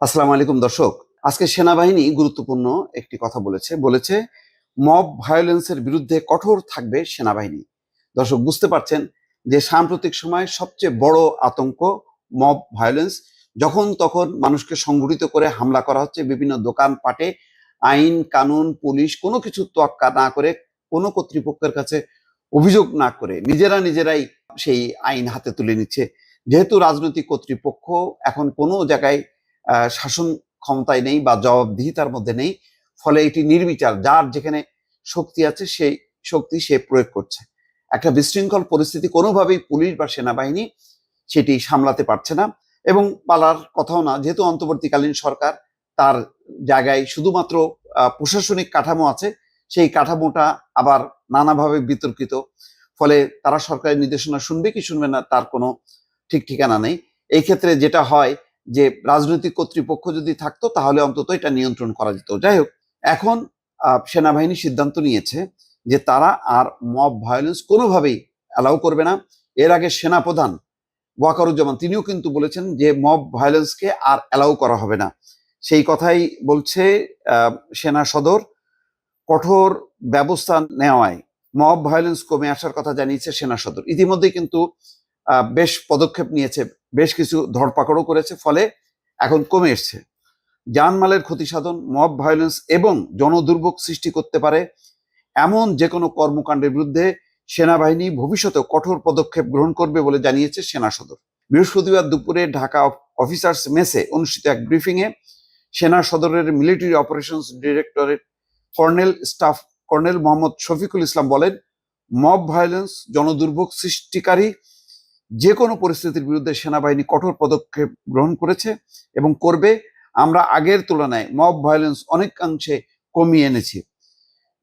আসসালামু আলাইকুম দর্শক। আজকে সেনাবাহিনী গুরুত্বপূর্ণ একটি কথা বলেছে মব ভায়োলেন্সের বিরুদ্ধে কঠোর থাকবে সেনাবাহিনী। দর্শক বুঝতে পারছেন যে সাম্প্রতিক সময় সবচেয়ে বড় আতঙ্ক মব ভায়োলেন্স। যখন তখন মানুষকে সংগঠিত করে হামলা করা হচ্ছে, বিভিন্ন দোকানপাটে আইন কানুন পুলিশ কোনো কিছু তোয়াক্কা না করে, কোনো কর্তৃপক্ষের কাছে অভিযোগ না করে নিজেরাই সেই আইন হাতে তুলে নিচ্ছে। যেহেতু রাজনৈতিক কর্তৃপক্ষ এখন কোনো জায়গায় শাসন ক্ষমতায় নেই বা জবাবদিহিতার মধ্যে নেই, ফলে এটি নির্বিচার, যার যেখানে শক্তি আছে সেই শক্তি সে প্রয়োগ করছে। একটা বিশৃঙ্খল পরিস্থিতি কোনোভাবেই পুলিশ বা সেনাবাহিনী সেটি সামলাতে পারছে না, এবং পালার কথাও না, যেহেতু অন্তর্বর্তীকালীন সরকার, তার জায়গায় শুধুমাত্র প্রশাসনিক কাঠামো আছে, সেই কাঠামোটা আবার নানাভাবে বিতর্কিত। ফলে তারা সরকারের নির্দেশনা শুনবে কি শুনবে না তার কোনো ঠিক ঠিকানা নেই। এই ক্ষেত্রে যেটা হয় যে রাজনৈতিক কর্তৃপক্ষ যদি থাকতো তাহলে অন্তত এটা নিয়ন্ত্রণ করা যেত। যাই হোক, এখন সেনাবাহিনী সিদ্ধান্ত নিয়েছে যে তারা আর মব ভায়োলেন্স কোনোভাবেই অ্যালাউ করবে না। এর আগে সেনাপ্রধান ওয়াকারুজ্জামান তিনিও কিন্তু বলেছেন যে মব ভায়োলেন্সকে আর অ্যালাউ করা হবে না। সেই কথাই বলছে সেনা সদর। কঠোর ব্যবস্থা নেওয়ায় মব ভায়োলেন্স কমে আসার কথা জানিয়েছে সেনা সদর। ইতিমধ্যে কিন্তু বেশ পদক্ষেপ নিয়েছে, বেশ কিছু ধরপাকড়ও করেছে, ফলে এখন কমে এসছে। জানমালের ক্ষতি সাধন, মব ভায়োলেন্স এবং জনদুর্ভোগ সৃষ্টি করতে পারে এমন যে কোনো কর্মকাণ্ডের বিরুদ্ধে সেনাবাহিনী ভবিষ্যতে কঠোর পদক্ষেপ গ্রহণ করবে বলে জানিয়েছে সেনা সদর। বৃহস্পতিবার দুপুরে ঢাকা অফিসার্স মেসে অনুষ্ঠিত এক ব্রিফিংয়ে সেনা সদরের military operations directorate colonel Mohammad Shafiqul Islam বলেন, মব ভায়োলেন্স জনদুর্ভোগ সৃষ্টিকারী যে কোনো পরিস্থিতির বিরুদ্ধে সেনাবাহিনী কঠোর পদক্ষেপ গ্রহণ করেছে এবং করবে। আমরা আগের তুলনায় মব ভায়োলেন্স অনেকাংশে কমিয়ে এনেছি।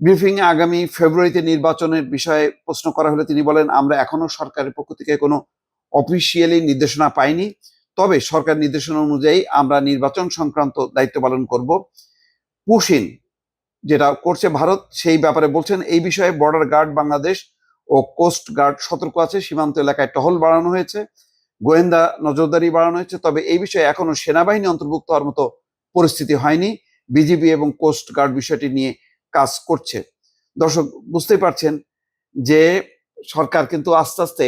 ব্রিফিংয়ে আগামী ফেব্রুয়ারিতে নির্বাচনের বিষয়ে প্রশ্ন করা হলে তিনি বলেন, আমরা এখনো সরকারের পক্ষ থেকে কোনো অফিসিয়ালি নির্দেশনা পাইনি, তবে সরকার নির্দেশনা অনুযায়ী আমরা নির্বাচন সংক্রান্ত দায়িত্ব পালন করব। পুশিন যেটা করছে ভারত, সেই ব্যাপারে বলছেন, এই বিষয়ে বর্ডার গার্ড বাংলাদেশ ও কোস্ট গার্ড সতর্ক আছে। সীমান্ত এলাকায় টহল বাড়ানো হয়েছে, গোয়েন্দা নজরদারি বাড়ানো হয়েছে, তবে এই বিষয়ে এখনো সেনাবাহিনী অন্তর্ভুক্ত হওয়ার মতো পরিস্থিতি হয়নি। বিজিবি এবং কোস্ট গার্ড বিষয়টি নিয়ে কাজ করছে। দর্শক বুঝতেই পারছেন যে সরকার কিন্তু আস্তে আস্তে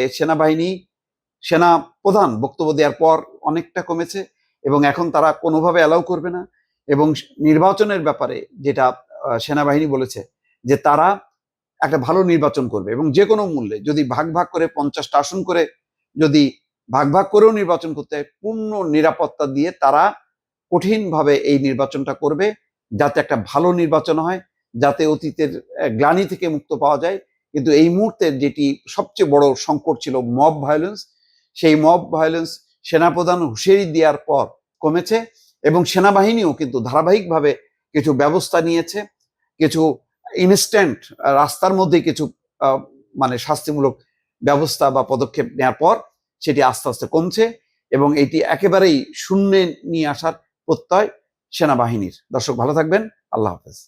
সেনা প্রধান বক্তব্য দেওয়ার পর অনেকটা কমেছে, এবং এখন তারা কোনোভাবে অ্যালাউ করবে না। এবং নির্বাচনের ব্যাপারে যেটা সেনাবাহিনী বলেছে যে তারা একটা ভালো নির্বাচন করবে, এবং যে কোনো মূল্যে যদি ভাগ ভাগ করে 50টা আসন করে যদি ভাগ ভাগ করেও নির্বাচন করতে হয়, পূর্ণ নিরাপত্তা দিয়ে তারা কঠিনভাবে এই নির্বাচনটা করবে, যাতে একটা ভালো নির্বাচন হয়, যাতে অতীতের গ্লানি থেকে মুক্ত পাওয়া যায়। কিন্তু এই মুহূর্তে যেটি সবচেয়ে বড় সংকট ছিল মব ভায়োলেন্স, সেই মব ভায়োলেন্স সেনাপ্রধান হুঁশিয়ারি দেওয়ার পর কমেছে, এবং সেনাবাহিনীও কিন্তু ধারাবাহিকভাবে কিছু ব্যবস্থা নিয়েছে। কিছু ইনস্ট্যান্ট রাস্তার মধ্যে কিছু মানে শাস্তিমূলক ব্যবস্থা বা পদক্ষেপ নেওয়ার পর সেটি আস্তে আস্তে কমছে, এবং এটি একেবারেই শূন্যে নিয়ে আসার প্রত্যয় সেনাবাহিনীর। দর্শক ভালো থাকবেন, আল্লাহ হাফেজ।